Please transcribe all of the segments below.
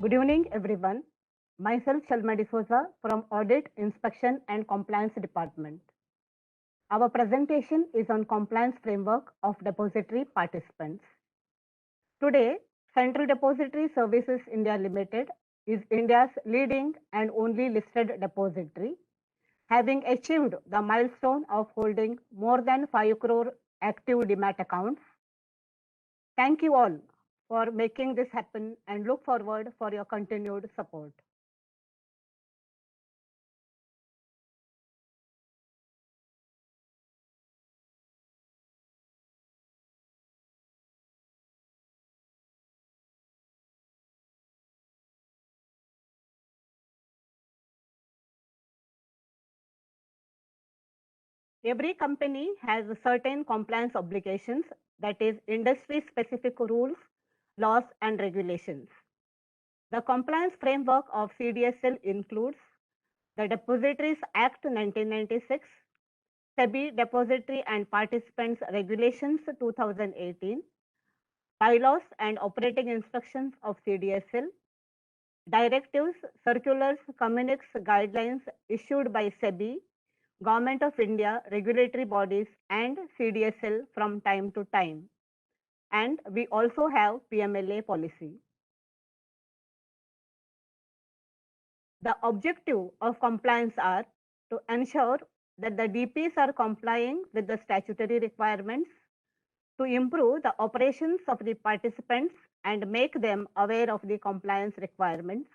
Good evening, everyone. Myself, Shelma Dsouza from Audit, Inspection and Compliance Department. Our presentation is on compliance framework of depository participants. Today, Central Depository Services India Limited is India's leading and only listed depository, having achieved the milestone of holding more than 5 crore active Demat accounts. Thank you all for making this happen and look forward for your continued support. Every company has certain compliance obligations, that is, industry specific rules, laws, and regulations. The compliance framework of CDSL includes the Depositories Act 1996, SEBI Depository and Participants Regulations 2018, bylaws and operating instructions of CDSL, directives, circulars, communiques, guidelines issued by SEBI, Government of India, regulatory bodies, and CDSL from time to time. And we also have PMLA policy. The objective of compliance are to ensure that the DPs are complying with the statutory requirements, to improve the operations of the participants and make them aware of the compliance requirements,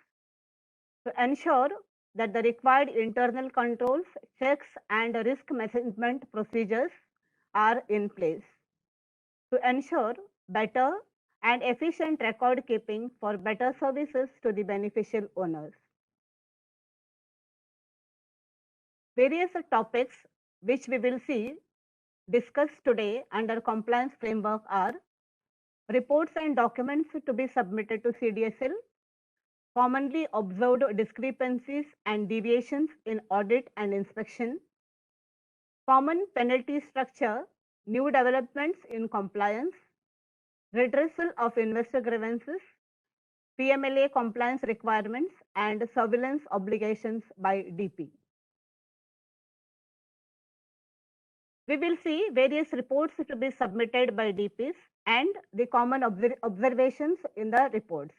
to ensure that the required internal controls, checks, and risk management procedures are in place, to ensure better and efficient record keeping for better services to the beneficial owners. Various topics which we will see discussed today under compliance framework are reports and documents to be submitted to CDSL, commonly observed discrepancies and deviations in audit and inspection, common penalty structure, new developments in compliance, redressal of investor grievances, PMLA compliance requirements, and surveillance obligations by DP. We will see various reports to be submitted by DPs and the common observations in the reports.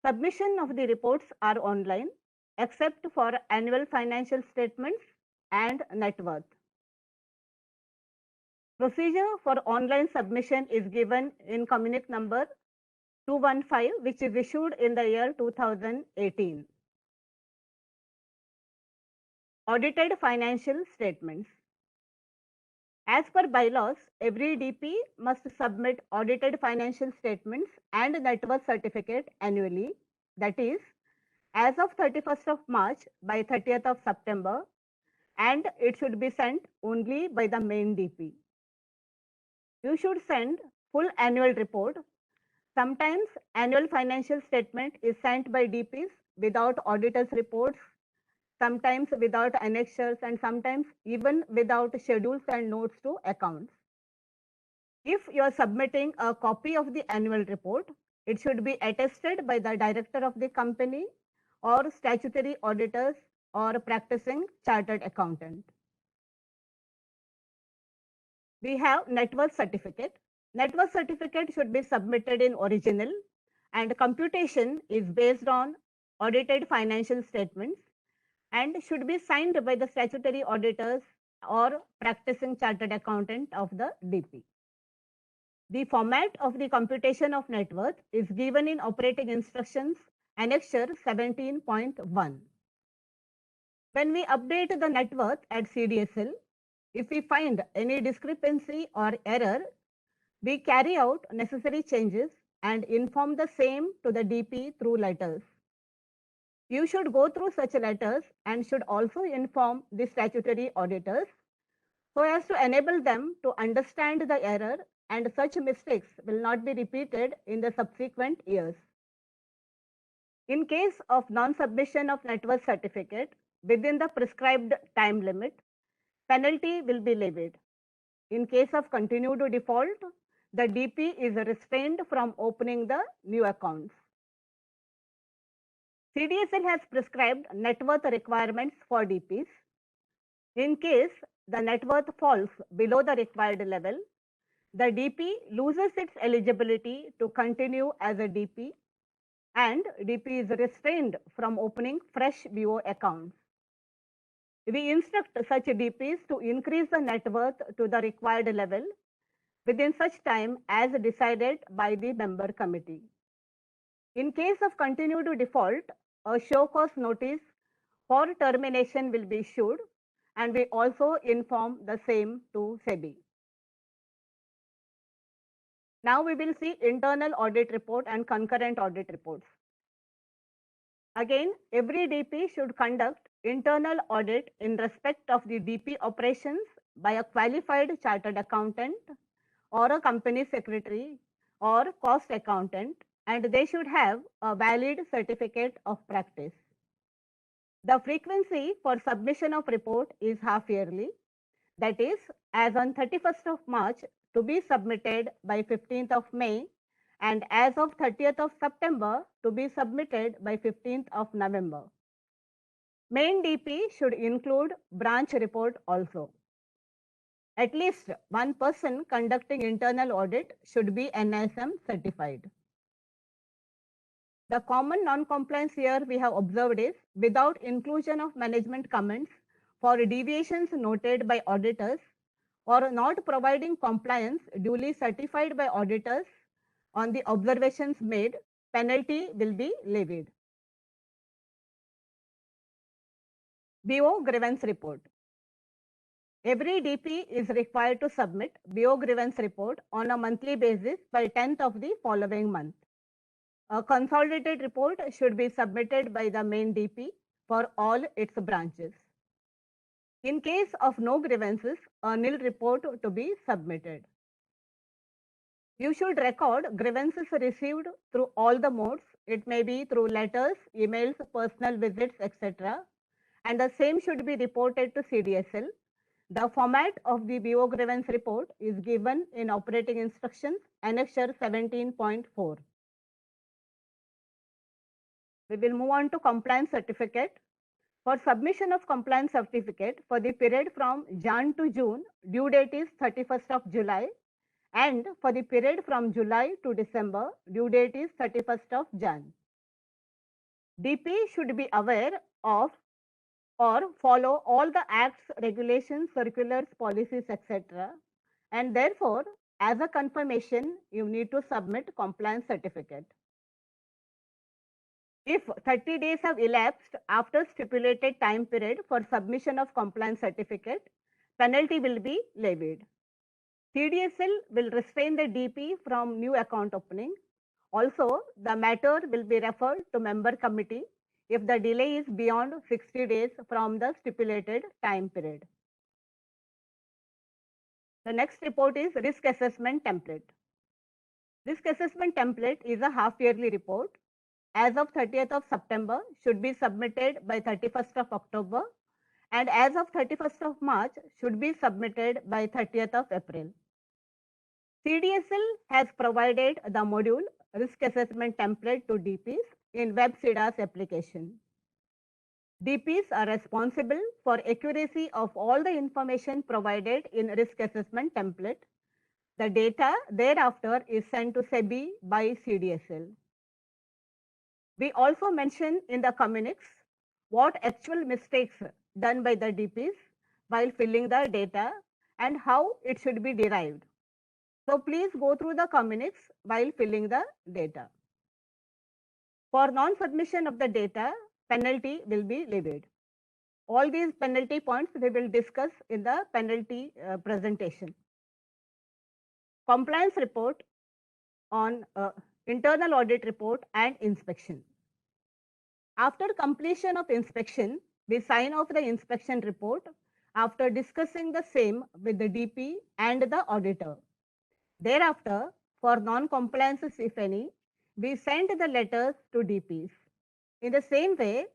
Submission of the reports are online except for annual financial statements and net worth. Procedure for online submission is given in Communique number 215, which is issued in the year 2018. Audited financial statements. As per bylaws, every DP must submit audited financial statements and net worth certificate annually, that is, as of 31st of March by 30th of September, and it should be sent only by the main DP. You should send full annual report. Sometimes annual financial statement is sent by DPs without auditor's reports, sometimes without annexures, and sometimes even without schedules and notes to accounts. If you are submitting a copy of the annual report, it should be attested by the director of the company or statutory auditors or practicing chartered accountant. We have net worth certificate. Net worth certificate should be submitted in original, and computation is based on audited financial statements and should be signed by the statutory auditors or practicing chartered accountant of the DP. The format of the computation of net worth is given in operating instructions annexure 17.1. When we update the net worth at CDSL, if we find any discrepancy or error, we carry out necessary changes and inform the same to the DP through letters. You should go through such letters and should also inform the statutory auditors so as to enable them to understand the error, and such mistakes will not be repeated in the subsequent years. In case of non-submission of net worth certificate within the prescribed time limit, penalty will be levied. In case of continued default, the DP is restrained from opening the new accounts. CDSL has prescribed net worth requirements for DPs. In case the net worth falls below the required level, the DP loses its eligibility to continue as a DP and DP is restrained from opening fresh BO accounts. We instruct such DPs to increase the net worth to the required level within such time as decided by the member committee. In case of continued default, a show cause notice for termination will be issued, and we also inform the same to SEBI. Now we will see internal audit report and concurrent audit reports. Again, every DP should conduct internal audit in respect of the DP operations by a qualified chartered accountant or a company secretary or cost accountant, and they should have a valid certificate of practice. The frequency for submission of report is half yearly, that is, as on 31st of March to be submitted by 15th of May, and as of 30th of September to be submitted by 15th of November. Main DP should include branch report also. At least one person conducting internal audit should be NISM certified. The common non-compliance here we have observed is without inclusion of management comments for deviations noted by auditors or not providing compliance duly certified by auditors on the observations made, penalty will be levied. BO Grievance Report. Every DP is required to submit BO Grievance Report on a monthly basis by 10th of the following month. A consolidated report should be submitted by the main DP for all its branches. In case of no grievances, a nil report to be submitted. You should record grievances received through all the modes. It may be through letters, emails, personal visits, etc. And the same should be reported to CDSL. The format of the BO grievance report is given in operating instructions, annexure 17.4. We will move on to compliance certificate. For submission of compliance certificate for the period from Jan to June, due date is 31st of July. And for the period from July to December, due date is 31st of Jan. DP should be aware of or follow all the acts, regulations, circulars, policies, etc. And therefore, as a confirmation, you need to submit compliance certificate. If 30 days have elapsed after stipulated time period for submission of compliance certificate, penalty will be levied. CDSL will restrain the DP from new account opening. Also, the matter will be referred to member committee if the delay is beyond 60 days from the stipulated time period. The next report is risk assessment template. Risk assessment template is a half-yearly report. As of 30th of September should be submitted by 31st of October, and as of 31st of March should be submitted by 30th of April. CDSL has provided the module risk assessment template to DPs in WebCDAS application. DPs are responsible for accuracy of all the information provided in risk assessment template. The data thereafter is sent to SEBI by CDSL. We also mention in the communiques what actual mistakes done by the DPs while filling the data and how it should be derived. So please go through the communiques while filling the data. For non-submission of the data, penalty will be levied. All these penalty points we will discuss in the penalty presentation. Compliance report on internal audit report and inspection. After completion of inspection, we sign off the inspection report after discussing the same with the DP and the auditor. Thereafter, for non-compliances, if any, we send the letters to DPs. In the same way,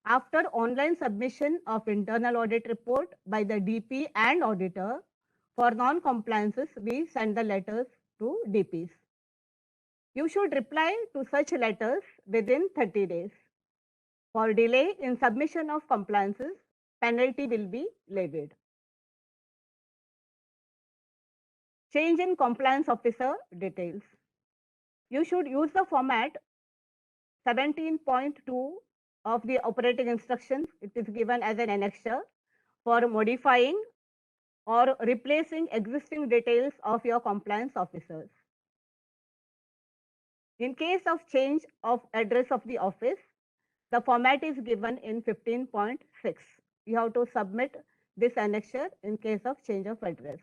after online submission of internal audit report by the DP and auditor, for non-compliances, we send the letters to DPs. You should reply to such letters within 30 days. For delay in submission of compliances, penalty will be levied. Change in compliance officer details. You should use the format 17.2 of the operating instructions. It is given as an annexure for modifying or replacing existing details of your compliance officers. In case of change of address of the office, the format is given in 15.6. You have to submit this annexure in case of change of address.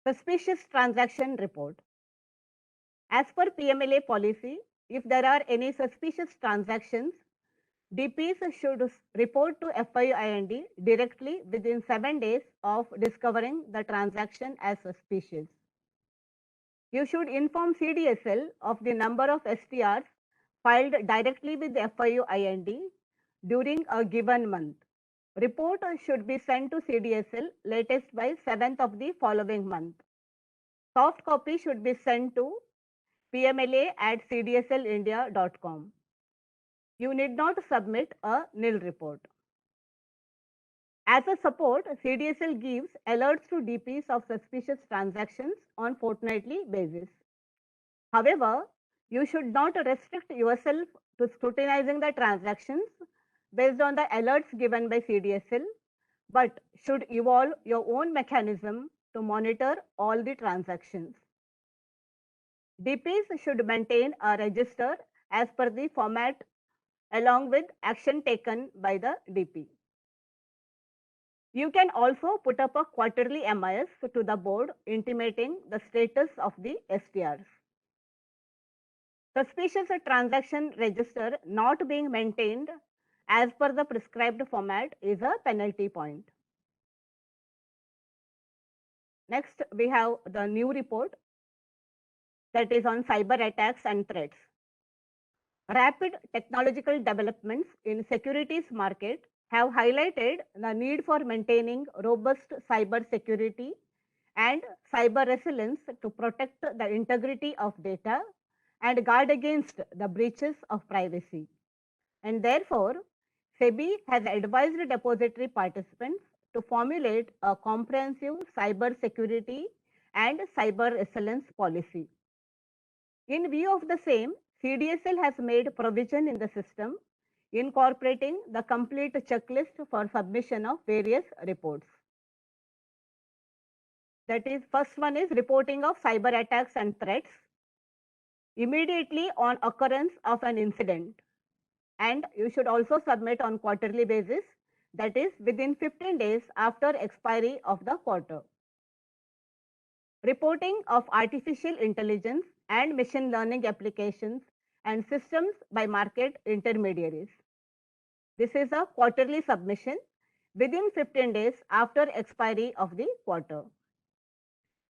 Suspicious transaction report. As per PMLA policy, if there are any suspicious transactions, DPs should report to FIU-IND directly within 7 days of discovering the transaction as suspicious. You should inform CDSL of the number of STRs filed directly with the FIU-IND during a given month. Report should be sent to CDSL latest by 7th of the following month. Soft copy should be sent to pmla@cdslindia.com. You need not submit a nil report. As a support, CDSL gives alerts to DPs of suspicious transactions on fortnightly basis. However, you should not restrict yourself to scrutinizing the transactions based on the alerts given by CDSL, but should evolve your own mechanism to monitor all the transactions. DPs should maintain a register as per the format along with action taken by the DP. You can also put up a quarterly MIS to the board intimating the status of the STRs. Suspicious transaction register not being maintained as per the prescribed format is a penalty point. Next, we have the new report that is on cyber attacks and threats. Rapid technological developments in securities market have highlighted the need for maintaining robust cyber security and cyber resilience to protect the integrity of data and guard against the breaches of privacy. And therefore, SEBI has advised depository participants to formulate a comprehensive cyber security and cyber resilience policy. In view of the same, CDSL has made provision in the system incorporating the complete checklist for submission of various reports. That is, first one is reporting of cyber attacks and threats immediately on occurrence of an incident. And you should also submit on quarterly basis, that is within 15 days after expiry of the quarter. Reporting of artificial intelligence and machine learning applications and systems by market intermediaries. This is a quarterly submission within 15 days after expiry of the quarter.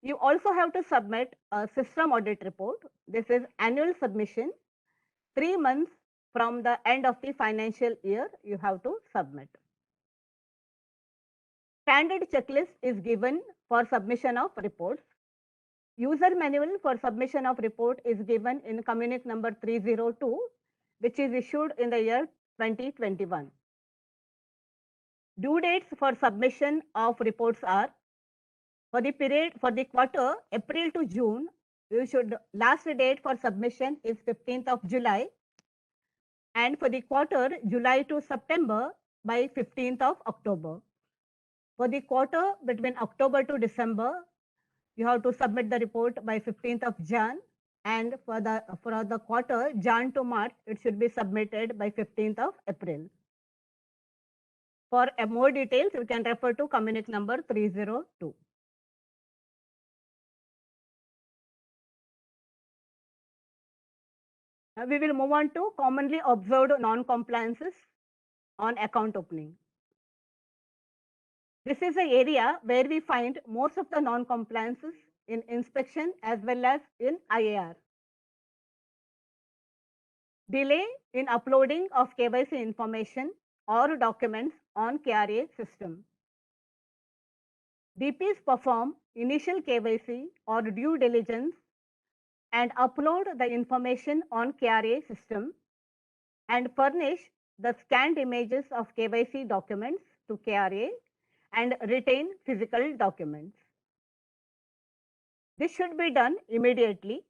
You also have to submit a system audit report. This is annual submission, 3 months from the end of the financial year you have to submit. Standard checklist is given for submission of reports. User manual for submission of report is given in Communique number 302, which is issued in the year 2021. Due dates for submission of reports are for the period for the quarter April to June. Last date for submission is 15th of July, and for the quarter July to September by 15th of October. For the quarter between October to December, you have to submit the report by 15th of Jan, and for the quarter Jan to March, it should be submitted by 15th of April. For more details, you can refer to Communique number 302. Now we will move on to commonly observed non-compliances on account opening. This is the area where we find most of the non-compliances in inspection as well as in IAR. Delay in uploading of KYC information or documents on KRA system. DPs perform initial KYC or due diligence and upload the information on KRA system and furnish the scanned images of KYC documents to KRA and retain physical documents. This should be done immediately,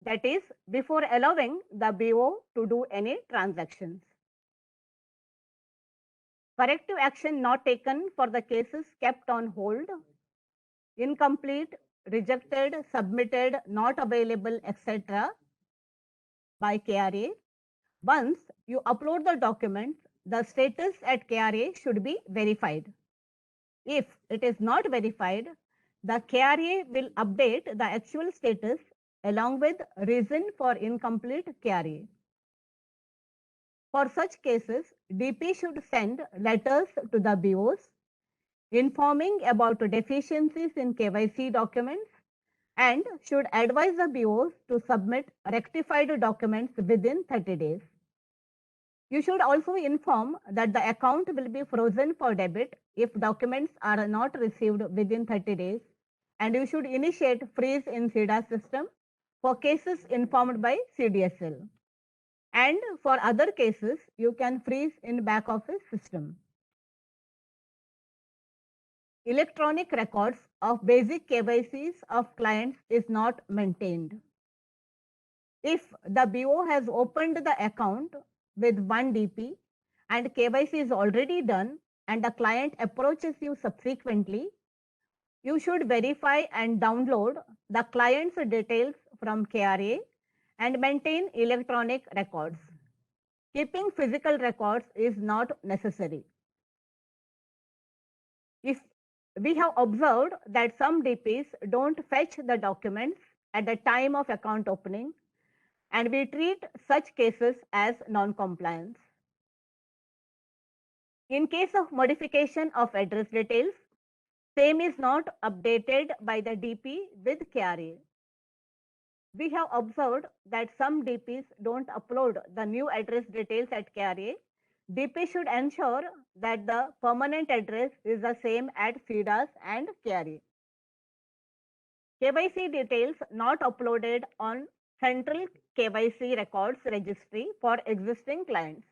that is, before allowing the BO to do any transactions. Corrective action not taken for the cases kept on hold, incomplete, rejected, submitted, not available, etc. by KRA. Once you upload the documents, the status at KRA should be verified. If it is not verified, the KRA will update the actual status along with reason for incomplete KRA. For such cases, DP should send letters to the BOs informing about deficiencies in KYC documents and should advise the BOs to submit rectified documents within 30 days. You should also inform that the account will be frozen for debit if documents are not received within 30 days, and you should initiate freeze in CDAS system for cases informed by CDSL. And for other cases, you can freeze in back office system. Electronic records of basic KYCs of clients is not maintained. If the BO has opened the account with one DP and KYC is already done and the client approaches you subsequently, you should verify and download the client's details from KRA and maintain electronic records. Keeping physical records is not necessary. If we have observed that some DPs don't fetch the documents at the time of account opening, and we treat such cases as non-compliance. In case of modification of address details, same is not updated by the DP with KRA. We have observed that some DPs don't upload the new address details at KRA. DP should ensure that the permanent address is the same at CDAS and KRA. KYC details not uploaded on Central KYC Records Registry for existing clients.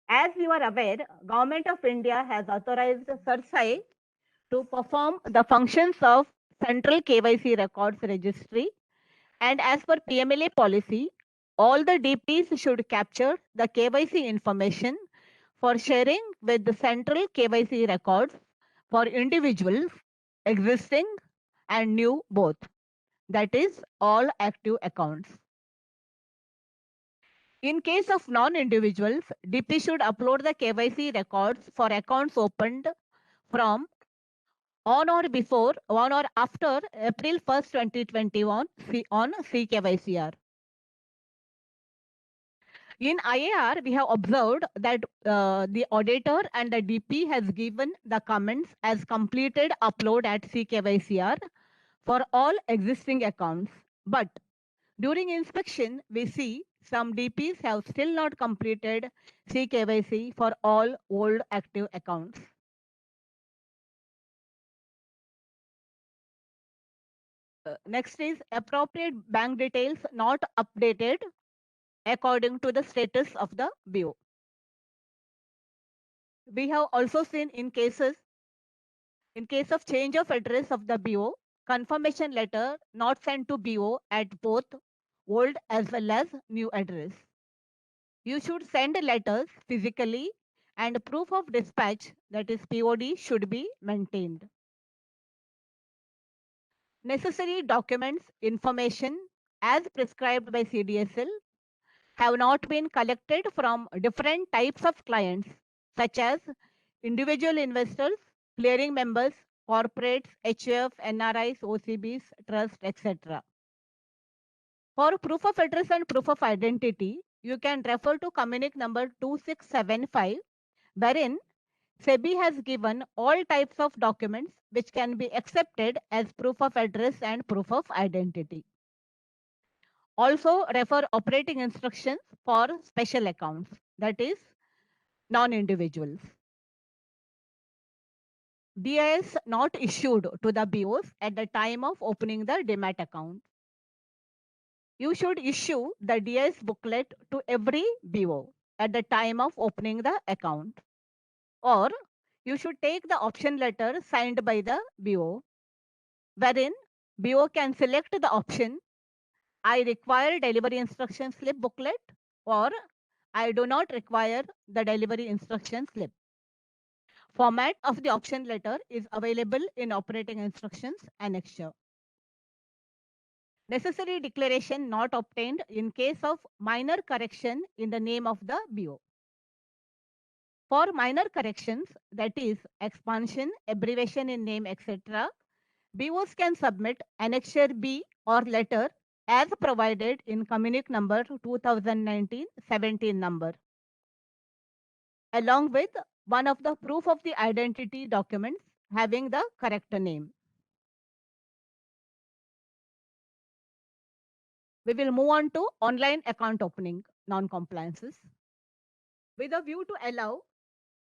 As you are aware, Government of India has authorized CERSAI to perform the functions of Central KYC Records Registry, and as per PMLA policy, all the DPs should capture the KYC information for sharing with the Central KYC records for individuals, existing and new both, that is all active accounts. In case of non-individuals, DP should upload the KYC records for accounts opened from on or before, on or after April 1st, 2021 on CKYCR. In IAR, we have observed that the auditor and the DP has given the comments as completed upload at CKYCR for all existing accounts. But during inspection, we see some DPs have still not completed CKYC for all old active accounts. Next is appropriate bank details not updated according to the status of the BO. We have also seen in case of change of address of the BO, confirmation letter not sent to BO at both old as well as new address. You should send letters physically and proof of dispatch, that is POD, should be maintained. Necessary documents, information as prescribed by CDSL have not been collected from different types of clients such as individual investors, clearing members, corporates, HF, NRIs, OCBs, trust, etc. For proof of address and proof of identity, you can refer to Communique number 2675, wherein SEBI has given all types of documents which can be accepted as proof of address and proof of identity. Also refer operating instructions for special accounts, that is non-individuals. DIS not issued to the BOs at the time of opening the Demat account. You should issue the DS booklet to every BO at the time of opening the account. Or you should take the option letter signed by the BO, wherein BO can select the option I require delivery instruction slip booklet or I do not require the delivery instruction slip. Format of the option letter is available in operating instructions annexure. Necessary declaration not obtained in case of minor correction in the name of the BO. For minor corrections, that is expansion, abbreviation in name, etc., BOs can submit Annexure B or letter as provided in Communic number 2019-17 number, along with one of the proof of the identity documents having the correct name. We will move on to online account opening non-compliances. With a view to allow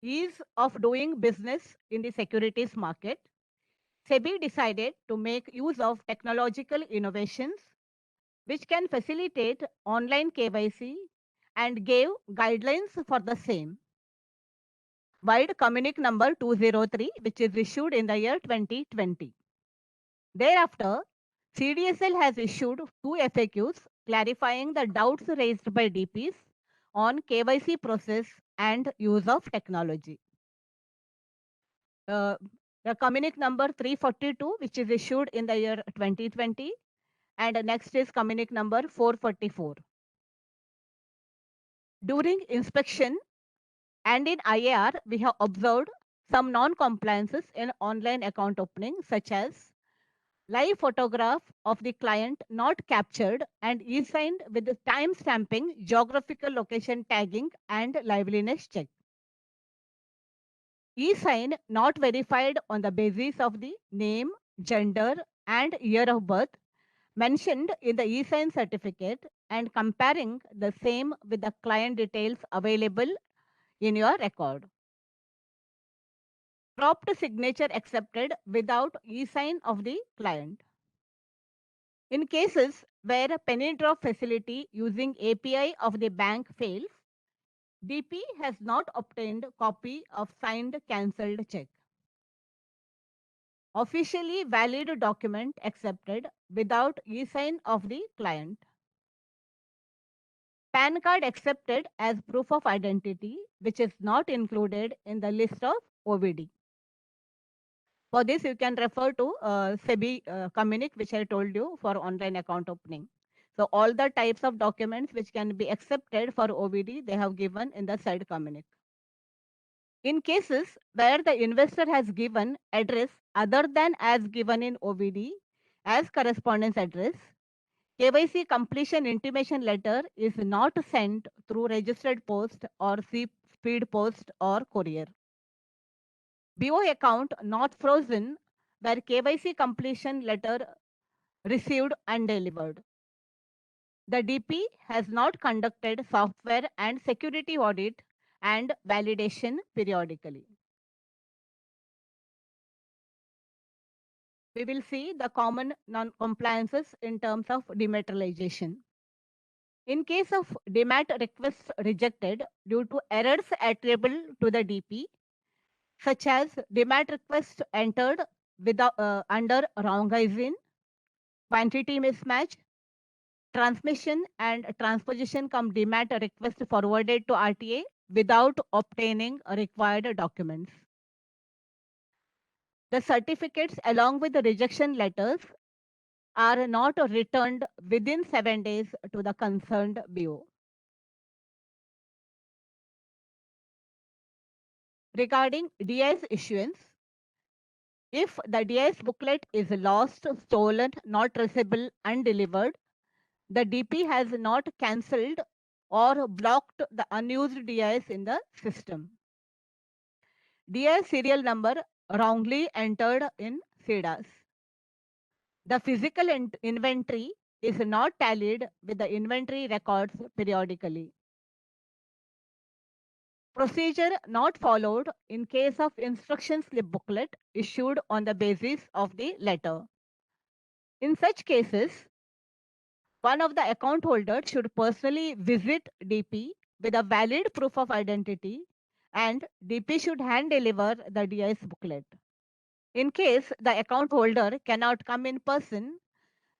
ease of doing business in the securities market, SEBI decided to make use of technological innovations which can facilitate online KYC and gave guidelines for the same. Wide Communic number 203, which is issued in the year 2020. Thereafter, CDSL has issued 2 FAQs clarifying the doubts raised by DPs on KYC process and use of technology. The Communic number 342, which is issued in the year 2020, and next is Communic number 444. During inspection and in IAR, we have observed some non-compliances in online account opening, such as live photograph of the client not captured and e-signed with the time stamping, geographical location tagging, and liveliness check. E-sign not verified on the basis of the name, gender, and year of birth mentioned in the e-sign certificate and comparing the same with the client details available in your record. Cropped signature accepted without e-sign of the client. In cases where a penny drop facility using API of the bank fails, DP has not obtained copy of signed cancelled check. Officially valid document accepted without e-sign of the client. PAN card accepted as proof of identity, which is not included in the list of OVD. For this, you can refer to SEBI Communic, which I told you for online account opening. So all the types of documents which can be accepted for OVD, they have given in the said Communic. In cases where the investor has given address other than as given in OVD as correspondence address, KYC completion intimation letter is not sent through registered post or speed post or courier. BO account not frozen where KYC completion letter received and delivered. The DP has not conducted software and security audit and validation periodically. We will see the common non-compliances in terms of dematerialization. In case of demat requests rejected due to errors attributable to the DP, such as demat request entered without, under wrong ISIN, quantity mismatch, transmission and transposition come demat request forwarded to RTA without obtaining required documents. The certificates along with the rejection letters are not returned within 7 days to the concerned BO. Regarding DIS issuance, if the DIS booklet is lost, stolen, not traceable, undelivered, the DP has not cancelled or blocked the unused DIS in the system. DIS serial number wrongly entered in CDAS. The physical inventory is not tallied with the inventory records periodically. Procedure not followed in case of instruction slip booklet issued on the basis of the letter. In such cases, One of the account holders should personally visit DP with a valid proof of identity, and DP should hand deliver the DIS booklet. In case the account holder cannot come in person,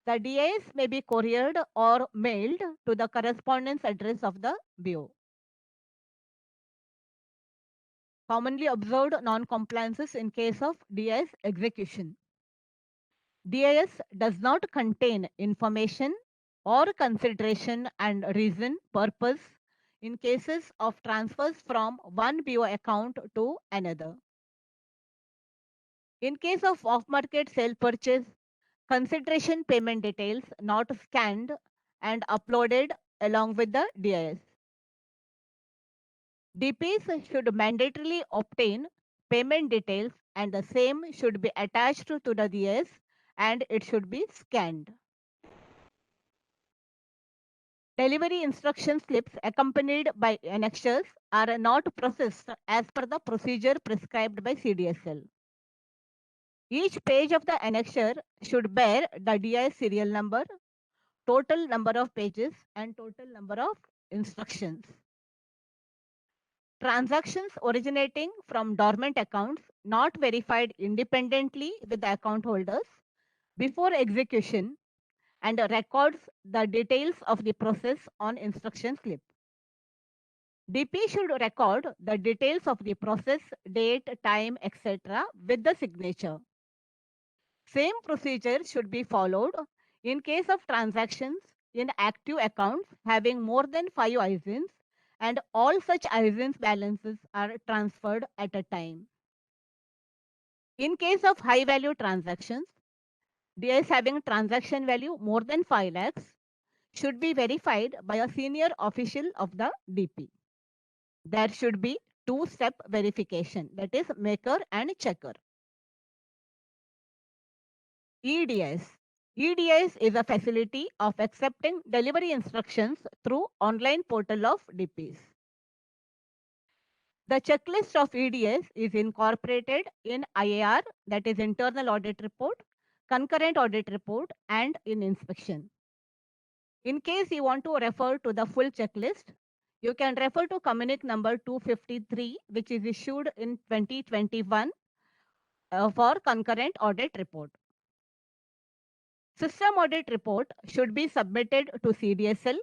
the DIS may be couriered or mailed to the correspondence address of the BO. Commonly observed non-compliances in case of DIS execution. DIS does not contain information or consideration and reason purpose in cases of transfers from one BO account to another. In case of off-market sale purchase, consideration payment details not scanned and uploaded along with the DIS. DPs should mandatorily obtain payment details and the same should be attached to the DIS and it should be scanned. Delivery instruction slips accompanied by annexures are not processed as per the procedure prescribed by CDSL. Each page of the annexure should bear the DIS serial number, total number of pages, and total number of instructions. Transactions originating from dormant accounts not verified independently with the account holders before execution and records the details of the process on instruction slip. DP should record the details of the process, date, time, etc. with the signature. Same procedure should be followed in case of transactions in active accounts having more than 5 ISINs and all such ISINs balances are transferred at a time. In case of high value transactions, DIS having transaction value more than 5 lakhs should be verified by a senior official of the DP. There should be two-step verification, that is maker and checker. EDS. EDS is a facility of accepting delivery instructions through online portal of DPs. The checklist of EDS is incorporated in IAR, that is Internal Audit Report, Concurrent Audit Report, and in Inspection. In case you want to refer to the full checklist, you can refer to Communic number 253, which is issued in 2021 for Concurrent Audit Report. System Audit Report should be submitted to CDSL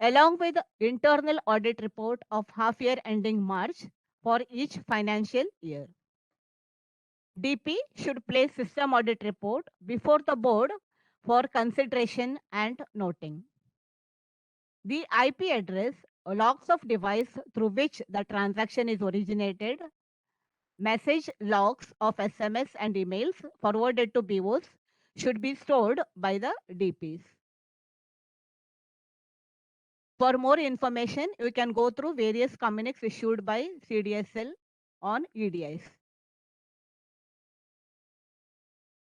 along with Internal Audit Report of half year ending March for each financial year. DP should place System Audit Report before the board for consideration and noting. The IP address, logs of device through which the transaction is originated, message logs of SMS and emails forwarded to BOs should be stored by the DPs. For more information, you can go through various communiques issued by CDSL on EDIs.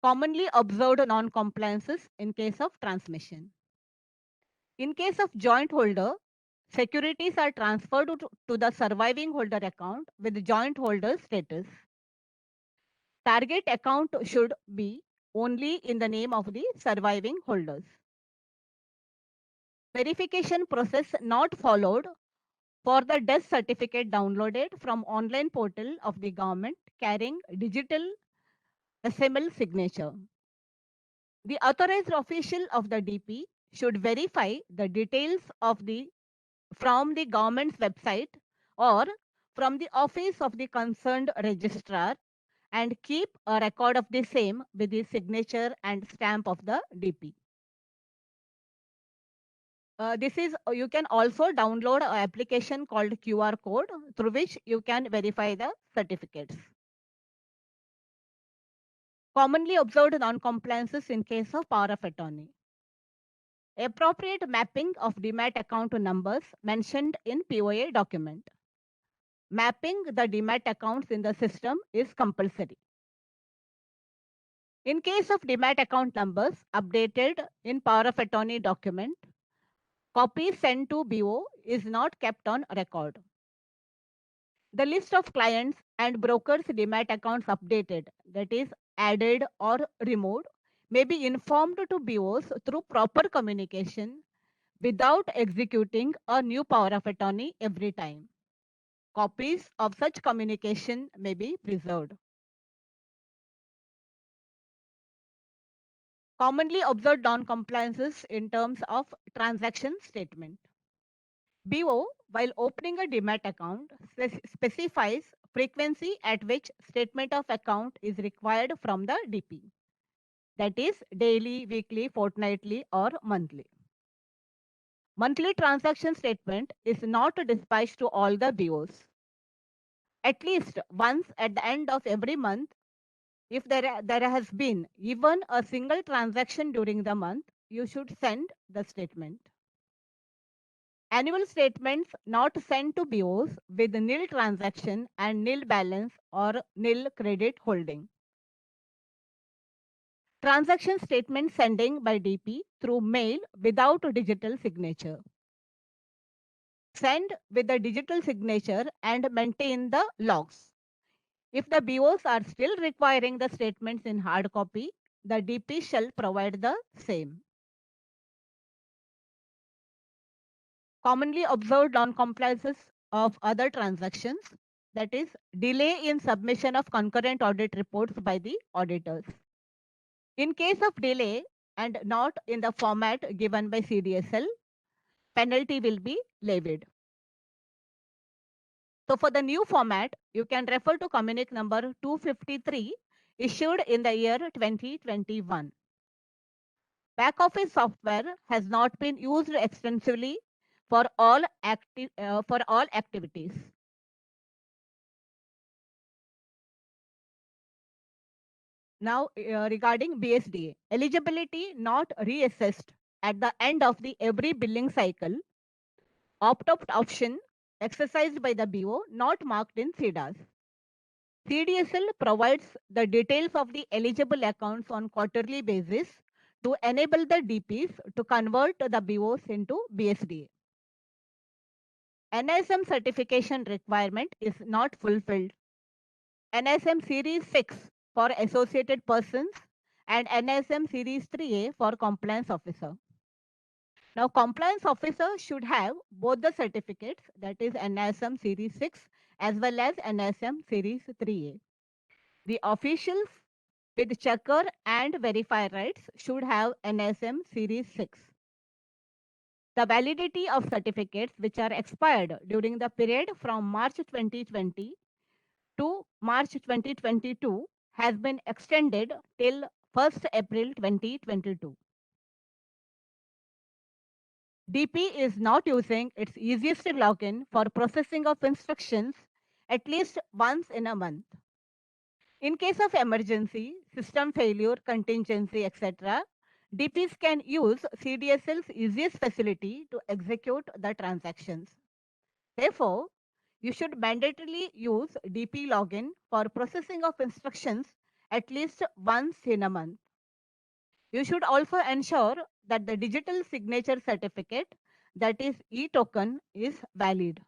Commonly observed non-compliances in case of transmission. In case of joint holder, securities are transferred to the surviving holder account with joint holder status. Target account should be only in the name of the surviving holders. Verification process not followed for the death certificate downloaded from online portal of the government carrying digital SML signature. The authorized official of the DP should verify the details of from the government's website or from the office of the concerned registrar and keep a record of the same with the signature and stamp of the DP. You can also download an application called QR code through which you can verify the certificates. Commonly observed non-compliances in case of power of attorney. Appropriate mapping of Demat account numbers mentioned in POA document. Mapping the Demat accounts in the system is compulsory. In case of Demat account numbers updated in power of attorney document, copies sent to BO is not kept on record. The list of clients and brokers Demat accounts updated, that is added or removed, may be informed to BOs through proper communication without executing a new power of attorney every time. Copies of such communication may be preserved. Commonly observed non-compliances in terms of transaction statement. BO, while opening a Demat account, specifies frequency at which statement of account is required from the DP. That is daily, weekly, fortnightly, or monthly. Monthly transaction statement is not dispatched to all the BOs. At least once at the end of every month, if there has been even a single transaction during the month, you should send the statement. Annual statements not sent to BOs with nil transaction and nil balance or nil credit holding. Transaction statement sending by DP through mail without digital signature. Send with the digital signature and maintain the logs. If the BOs are still requiring the statements in hard copy, the DP shall provide the same. Commonly observed non-compliances of other transactions, that is, delay in submission of concurrent audit reports by the auditors. In case of delay and not in the format given by CDSL, penalty will be levied. So for the new format, you can refer to Communic number 253 issued in the year 2021. Back office software has not been used extensively for all activities. Now, regarding BSDA, eligibility not reassessed at the end of the every billing cycle, opt-out option exercised by the BO not marked in CDAS. CDSL provides the details of the eligible accounts on quarterly basis to enable the DPs to convert the BOs into BSDA. NISM certification requirement is not fulfilled. NISM Series 6 for associated persons and NISM Series 3A for compliance officer. Now, compliance officer should have both the certificates, that is NISM Series 6 as well as NISM Series 3A. The officials with checker and verify rights should have NISM Series 6. The validity of certificates which are expired during the period from March 2020 to March 2022 has been extended till 1st April 2022. DP is not using its easiest login for processing of instructions at least once in a month. In case of emergency, system failure, contingency, etc., DPs can use CDSL's easiest facility to execute the transactions. Therefore, you should mandatorily use DP login for processing of instructions at least once in a month. You should also ensure that the digital signature certificate, that is e-token, is valid.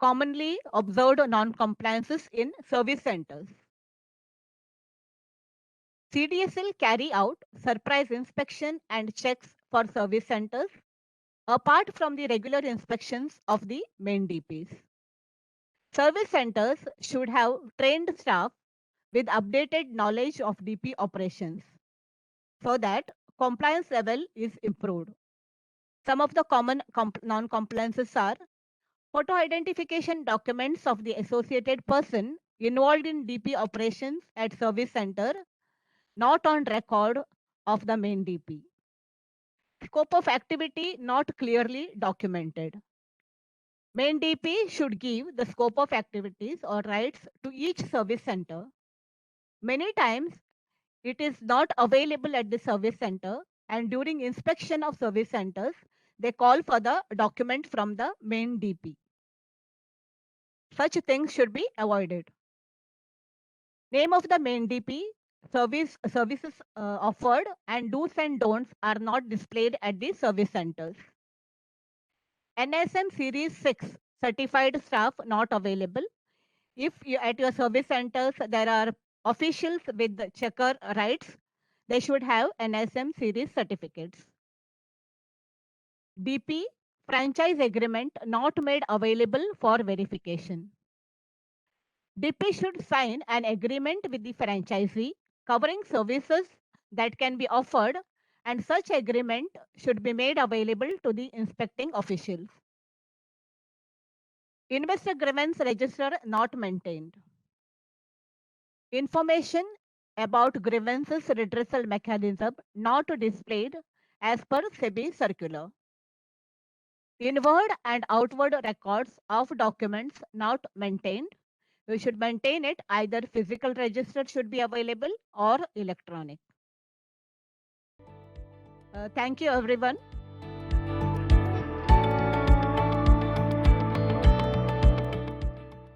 Commonly observed non-compliances in service centers. CDSL carry out surprise inspection and checks for service centers apart from the regular inspections of the main DPs. Service centers should have trained staff with updated knowledge of DP operations so that compliance level is improved. Some of the common non-compliances are photo identification documents of the associated person involved in DP operations at service center not on record of the main DP. Scope of activity not clearly documented. Main DP should give the scope of activities or rights to each service center. Many times, it is not available at the service center, and during inspection of service centers, they call for the document from the main DP. Such things should be avoided. Name of the main DP, services offered, and do's and don'ts are not displayed at the service centers. NSM Series 6 certified staff not available. If you, at your service centers there are Officials with the checker rights, they should have NSM series certificates. DP, franchise agreement not made available for verification. DP should sign an agreement with the franchisee covering services that can be offered, and such agreement should be made available to the inspecting officials. Investor grievance register not maintained. Information about grievances redressal mechanism not displayed as per SEBI circular. Inward and outward records of documents not maintained. We should maintain it, either physical register should be available or electronic. Thank you everyone.